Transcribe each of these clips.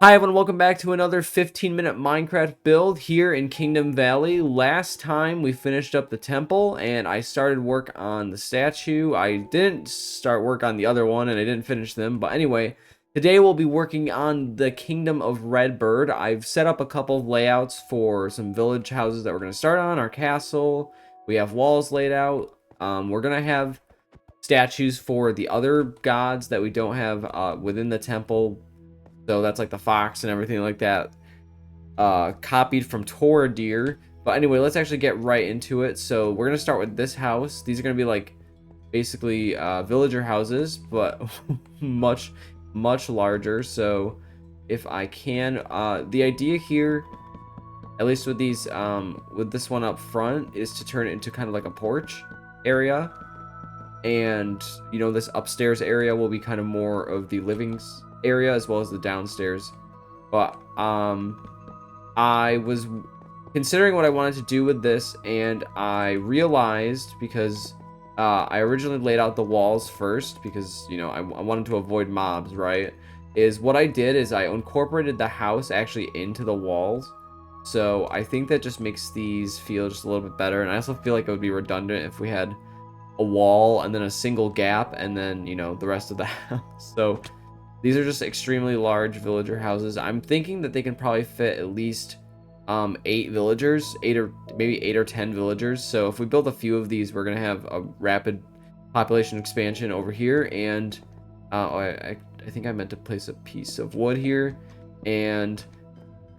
Hi everyone, welcome back to another 15-minute Minecraft build here in Kingdom Valley. Last time we finished up the temple and I started work on the statue. I didn't start work on the other one and I didn't finish them, but anyway, today we'll be working on the Kingdom of Redburd. I've set up a couple of layouts for some village houses that we're going to start on, our castle. We have walls laid out. We're going to have statues for the other gods that we don't have within the temple. So that's like the fox and everything like that, copied from Tora Deer. But anyway, let's actually get right into it. So we're gonna start with this house. These are gonna be like basically villager houses, but much larger. So if I can, the idea here, at least with these, with this one up front, is to turn it into kind of like a porch area. And you know, this upstairs area will be kind of more of the living area as well as the downstairs. But I was considering what I wanted to do with this, and I realized, because I originally laid out the walls first because, you know, I wanted to avoid mobs, right? Is what I did is I incorporated the house actually into the walls. So I think that just makes these feel just a little bit better. And I also feel like it would be redundant if we had a wall and then a single gap and then, you know, the rest of the house. So these are just extremely large villager houses. I'm thinking that they can probably fit at least 8 villagers, 8 or maybe 8 or 10 villagers. So if we build a few of these, we're gonna have a rapid population expansion over here. And I think I meant to place a piece of wood here. And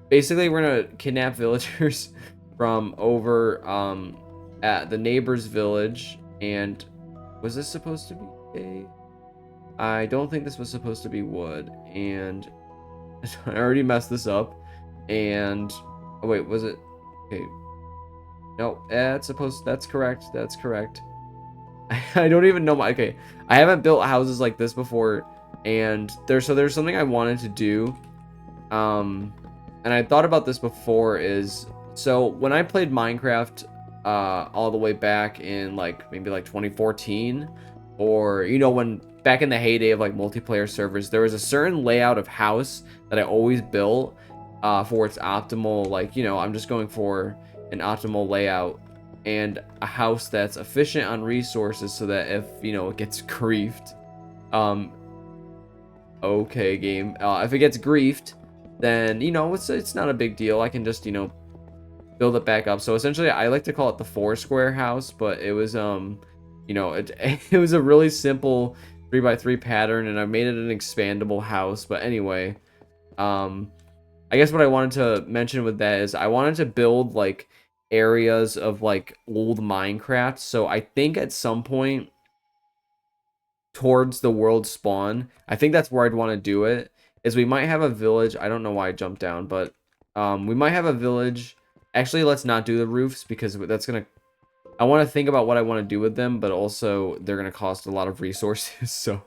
basically we're gonna kidnap villagers from over at the neighbor's village. And was this supposed to be a... I don't think this was supposed to be wood, and I already messed this up. And oh wait, was it? Okay, no, that's correct. That's correct. I don't even know okay. I haven't built houses like this before, and there's something I wanted to do. And I thought about this before, is so when I played Minecraft all the way back in like maybe like 2014, or you know, when back in the heyday of like multiplayer servers, there was a certain layout of house that I always built for its optimal, like, you know, I'm just going for an optimal layout and a house that's efficient on resources, so that if, you know, it gets griefed, okay game, if it gets griefed, then, you know, it's not a big deal. I can just, you know, build it back up. So essentially I like to call it the 4-square house, but it was you know, it was a really simple 3x3 pattern, and I made it an expandable house. But anyway, I guess what I wanted to mention with that is I wanted to build like areas of like old Minecraft. So I think at some point towards the world spawn, I think that's where I'd want to do it, is we might have a village. I don't know why I jumped down, but we might have a village. Actually, let's not do the roofs, because that's gonna, I want to think about what I want to do with them, but also they're going to cost a lot of resources. So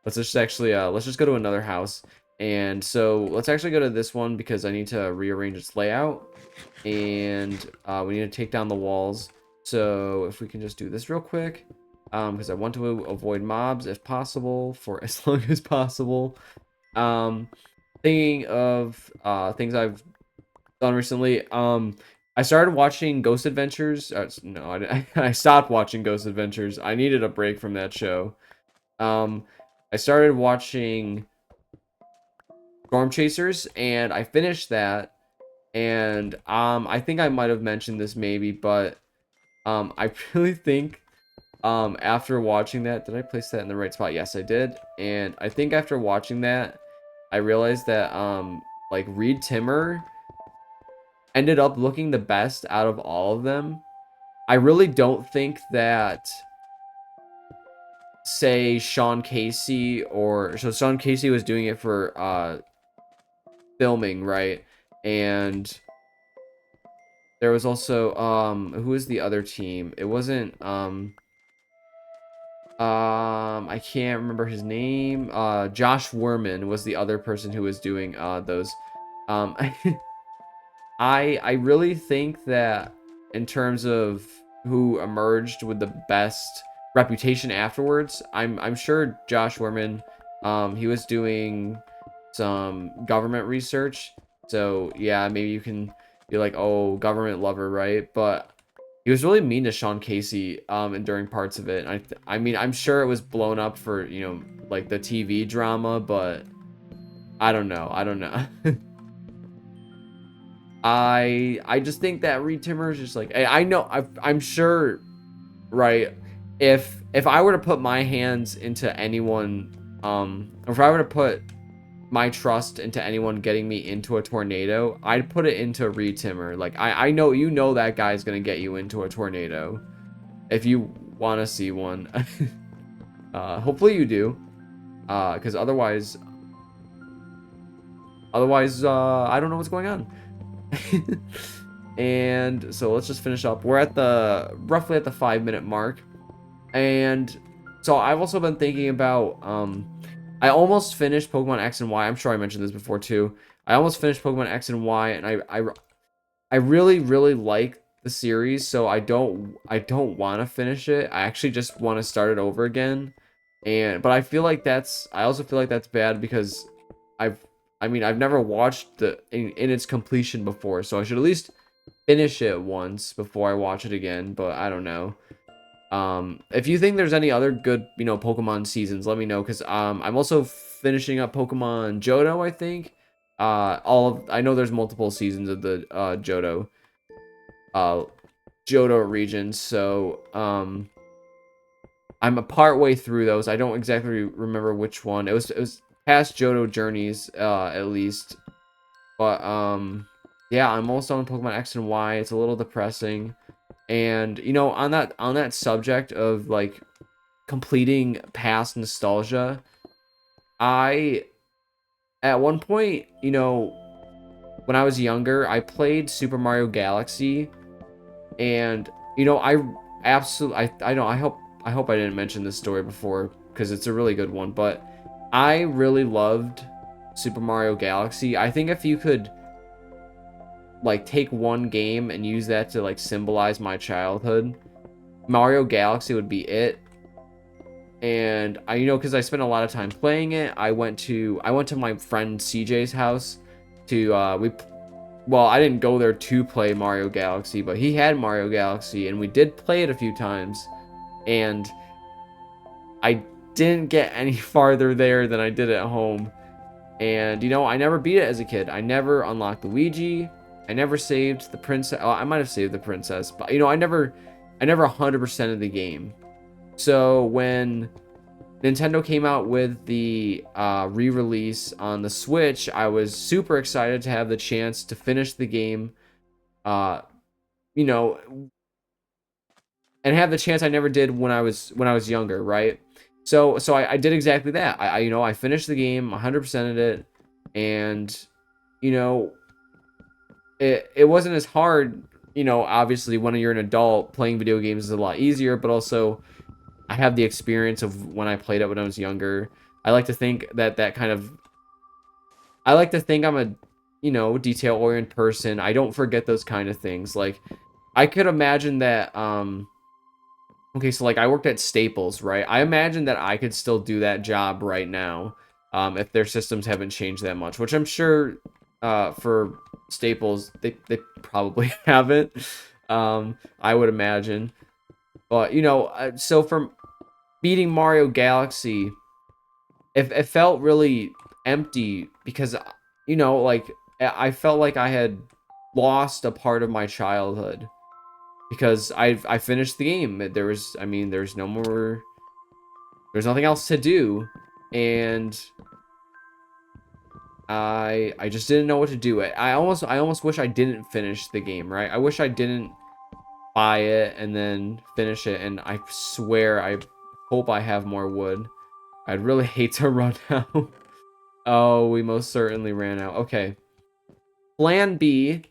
let's just actually, let's just go to another house. And so let's actually go to this one, because I need to rearrange its layout. And we need to take down the walls. So if we can just do this real quick, because I want to avoid mobs if possible for as long as possible. Thinking of things I've done recently, I started watching Ghost Adventures. No, I stopped watching Ghost Adventures. I needed a break from that show. I started watching Storm Chasers, and I finished that. And I think I might have mentioned this maybe, but I really think after watching that, did I place that in the right spot? Yes, I did. And I think after watching that, I realized that like Reed Timmer ended up looking the best out of all of them. I really don't think that, say, Sean Casey, or so Sean Casey was doing it for filming, right? And there was also who was the other team? It wasn't I can't remember his name. Josh Werman was the other person who was doing those. um I really think that in terms of who emerged with the best reputation afterwards, I'm sure Josh Werman, he was doing some government research. So yeah, maybe you can be like, oh, government lover, right? But he was really mean to Sean Casey and during parts of it. I mean, I'm sure it was blown up for, you know, like the TV drama, but I don't know. I don't know. I just think that Reed Timmer is just like, I know I'm sure, right? If I were to put my hands into anyone, if I were to put my trust into anyone getting me into a tornado, I'd put it into Reed Timmer. Like I know, you know, that guy's gonna get you into a tornado if you want to see one. Hopefully you do, because otherwise I don't know what's going on. And so let's just finish up. We're at the roughly at the 5-minute mark, and so I've also been thinking about I almost finished Pokemon X and Y. I'm sure I mentioned this before too. I almost finished Pokemon X and Y, and I really like the series, so I don't want to finish it. I actually just want to start it over again. But I also feel like that's bad because I've I mean, I've never watched in its completion before, so I should at least finish it once before I watch it again, but I don't know. If you think there's any other good, you know, Pokemon seasons, let me know, because I'm also finishing up Pokemon Johto, I think. I know there's multiple seasons of the uh Johto region, so I'm a part way through those. I don't exactly remember which one. It was past Johto Journeys, at least. But yeah, I'm almost done with Pokemon X and Y. It's a little depressing. And you know, on that subject of like completing past nostalgia, I at one point, you know, when I was younger, I played Super Mario Galaxy, and you know, I know I hope I didn't mention this story before because it's a really good one, but I really loved Super Mario Galaxy. I think if you could like take one game and use that to like symbolize my childhood, Mario Galaxy would be it. And I, you know, because I spent a lot of time playing it, I went to my friend CJ's house to well, I didn't go there to play Mario Galaxy, but he had Mario Galaxy and we did play it a few times, and I didn't get any farther there than I did at home. And you know, I never beat it as a kid. I never unlocked Luigi. I never saved the princess. Oh, I might have saved the princess, but you know, I never 100% of the game. So when Nintendo came out with the re-release on the Switch, I was super excited to have the chance to finish the game, uh, you know, and have the chance I never did when I was younger, right? So I did exactly that. You know, I finished the game, 100%ed it, and you know, it wasn't as hard. You know, obviously when you're an adult, playing video games is a lot easier, but also I have the experience of when I played it when I was younger. I like to think that kind of I like to think I'm a, you know, detail-oriented person. I don't forget those kind of things. Like I could imagine that okay, so like I worked at Staples, right? I imagine that I could still do that job right now, if their systems haven't changed that much, which I'm sure for Staples they probably haven't. I would imagine. But you know, so from beating Mario Galaxy, it felt really empty because you know, like I felt like I had lost a part of my childhood because I finished the game. I mean, there's nothing else to do, and I just didn't know what to do. I almost wish I didn't finish the game, right? I wish I didn't buy it and then finish it, and I swear I hope I have more wood. I'd really hate to run out. Oh, we most certainly ran out. Okay. Plan B,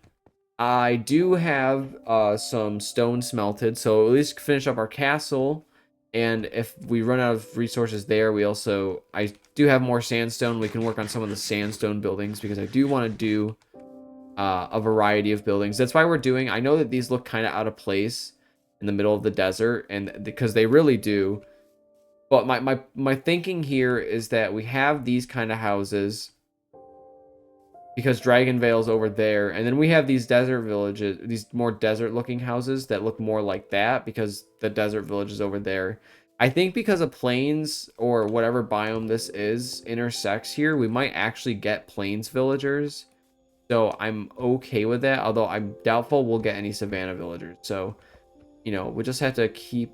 I do have some stone smelted, so at least finish up our castle. And if we run out of resources there, I do have more sandstone. We can work on some of the sandstone buildings because I do want to do a variety of buildings. That's why I know that these look kind of out of place in the middle of the desert, and because they really do. But my thinking here is that we have these kind of houses, because Dragon Vale's over there, and then we have these desert villages, these more desert looking houses that look more like that because the desert village is over there. I think because of plains or whatever biome this is intersects here, we might actually get plains villagers. So I'm okay with that, although I'm doubtful we'll get any savanna villagers. So, you know, we just have to keep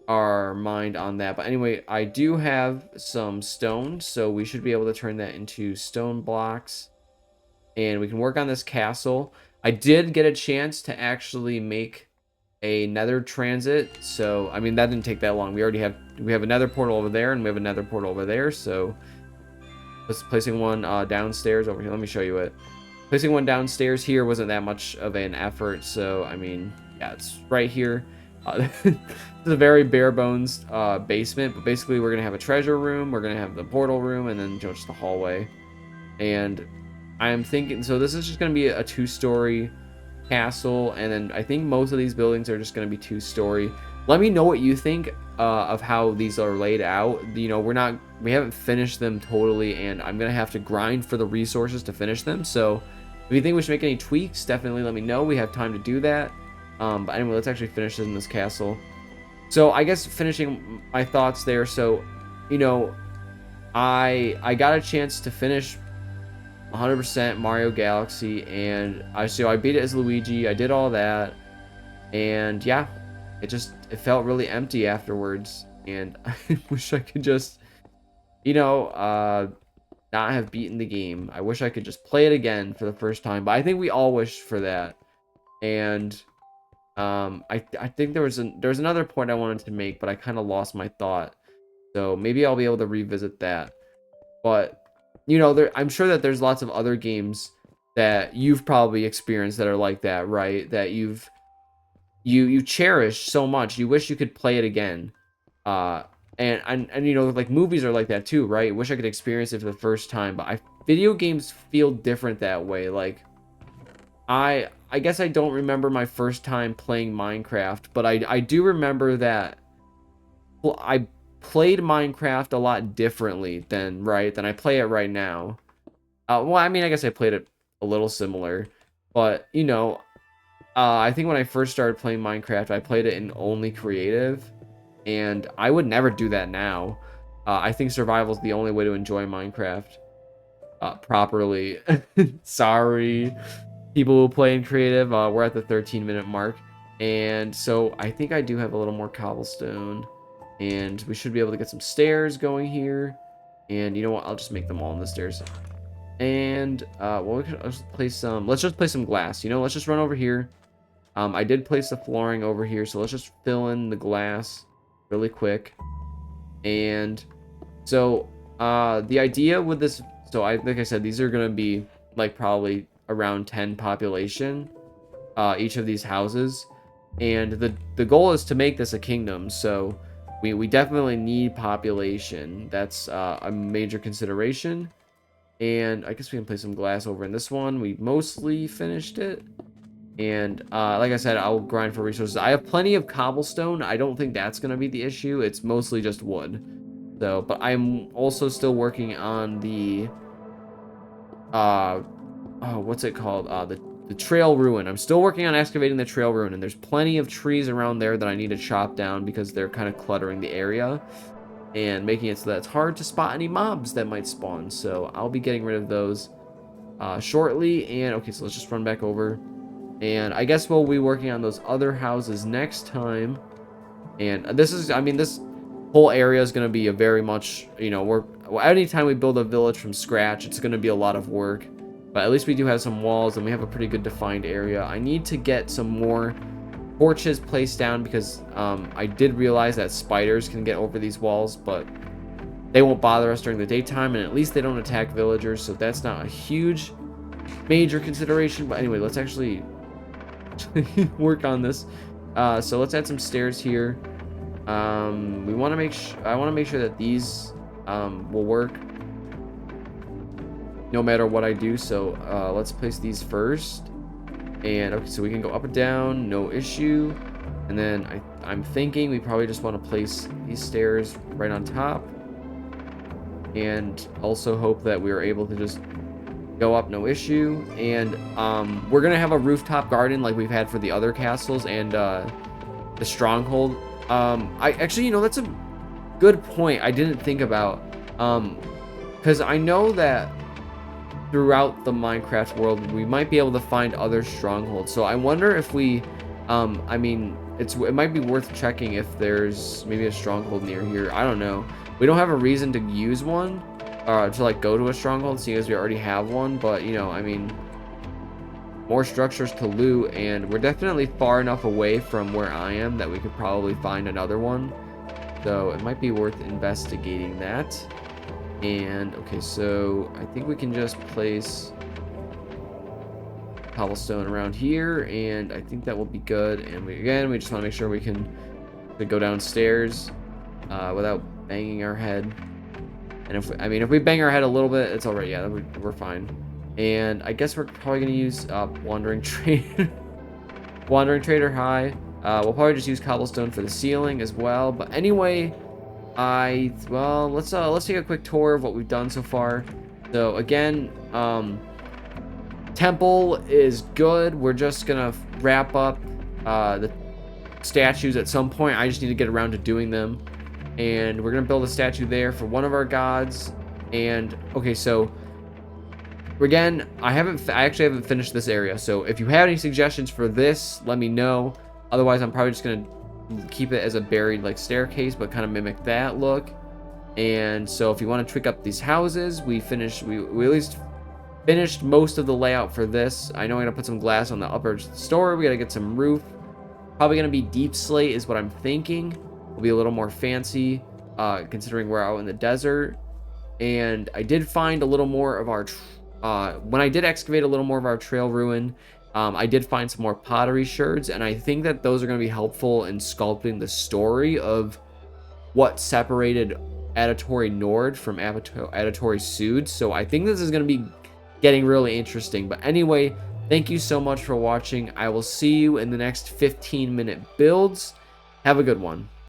our mind on that. But anyway, I do have some stone, so we should be able to turn that into stone blocks. And we can work on this castle. I did get a chance to actually make a nether transit, so I mean that didn't take that long. We have a nether portal over there, and we have a nether portal over there. So let's placing one downstairs over here. Let me show you it. Placing one downstairs here wasn't that much of an effort, so I mean, yeah, it's right here. This is a very bare bones basement, but basically we're gonna have a treasure room, we're gonna have the portal room, and then just the hallway. And I am thinking, so this is just gonna be a 2-story castle, and then I think most of these buildings are just gonna be 2-story. Let me know what you think of how these are laid out. You know, we haven't finished them totally, and I'm gonna have to grind for the resources to finish them. So if you think we should make any tweaks, definitely let me know. We have time to do that. But anyway, let's actually finish in this castle. So I guess finishing my thoughts there. So, you know, I got a chance to finish 100% Mario Galaxy, and I beat it as Luigi. I did all that, and yeah, it felt really empty afterwards, and I wish I could just, you know, not have beaten the game. I wish I could just play it again for the first time, but I think we all wish for that. And I think there was another point I wanted to make, but I kind of lost my thought, so maybe I'll be able to revisit that. But you know, I'm sure that there's lots of other games that you've probably experienced that are like that, right? That you cherish so much, you wish you could play it again. And you know, like movies are like that too, right? Wish I could experience it for the first time, but video games feel different that way. Like I guess I don't remember my first time playing Minecraft, but I do remember that I played Minecraft a lot differently than I play it right now. Well, I mean, I guess I played it a little similar, but you know, I think when I first started playing Minecraft, I played it in only creative, and I would never do that now. I think survival is the only way to enjoy Minecraft properly. Sorry, people who play in creative. We're at the 13-minute mark, and so I think I do have a little more cobblestone. And we should be able to get some stairs going here. And you know what? I'll just make them all on the stairs. And, well, we can just place some... Let's just place some glass. You know, let's just run over here. I did place the flooring over here, so let's just fill in the glass really quick. And so, the idea with this... So, like I said, these are going to be, like, probably around 10 population. Each of these houses. And the goal is to make this a kingdom, so... We definitely need population. That's a major consideration. And I guess we can place some glass over in this one. We mostly finished it. And like I said, I'll grind for resources. I have plenty of cobblestone. I don't think that's going to be the issue. It's mostly just wood. So, but I'm also still working on the... oh, what's it called? The trail ruin. I'm still working on excavating the trail ruin, and there's plenty of trees around there that I need to chop down because they're kind of cluttering the area and making it so that it's hard to spot any mobs that might spawn. So I'll be getting rid of those shortly. And okay, so let's just run back over, and I guess we'll be working on those other houses next time. And this is, I mean, this whole area is going to be a very much, you know, anytime we build a village from scratch, it's going to be a lot of work. But at least we do have some walls, and we have a pretty good defined area. I need to get some more torches placed down because I did realize that spiders can get over these walls, but they won't bother us during the daytime, and at least they don't attack villagers, so that's not a huge major consideration. But anyway, let's actually work on this. So let's add some stairs here. We want to I want to make sure that these will work no matter what I do. So let's place these first. And okay, so we can go up and down, no issue. And then I'm thinking we probably just want to place these stairs right on top. And also hope that we are able to just go up no issue. And we're gonna have a rooftop garden like we've had for the other castles and the stronghold. I actually, that's a good point I didn't think about, because I know that throughout the Minecraft world we might be able to find other strongholds. So I wonder if we I mean, it might be worth checking if there's maybe a stronghold near here. I don't know. We don't have a reason to use one to like go to a stronghold, seeing as we already have one. But I mean, more structures to loot, and we're definitely far enough away from where I am that we could probably find another one. So it might be worth investigating that. And okay, so I think we can just place cobblestone around here, and I think that will be good. And we just want to make sure we can go downstairs without banging our head. And if we bang our head a little bit, it's all right. Yeah, we're fine. And I guess we're probably gonna use wandering trader. Wandering trader high. We'll probably just use cobblestone for the ceiling as well. But anyway, let's take a quick tour of what we've done so far. So again, temple is good. We're just gonna wrap up the statues at some point. I just need to get around to doing them, and we're gonna build a statue there for one of our gods. And okay, so again, I actually haven't finished this area, so if you have any suggestions for this, let me know. Otherwise, I'm probably just gonna keep it as a buried like staircase, but kind of mimic that look. And so if you want to tweak up these houses, we at least finished most of the layout for this. I know I'm gonna put some glass on the upper story. We gotta get some roof. Probably gonna be deep slate is what I'm thinking. Will be a little more fancy, considering we're out in the desert. And I did find a little more of our when I did excavate a little more of our trail ruin, I did find some more pottery sherds, and I think that those are going to be helpful in sculpting the story of what separated Adatory Nord from Adatory Sud. So I think this is going to be getting really interesting. But anyway, thank you so much for watching. I will see you in the next 15-minute builds. Have a good one.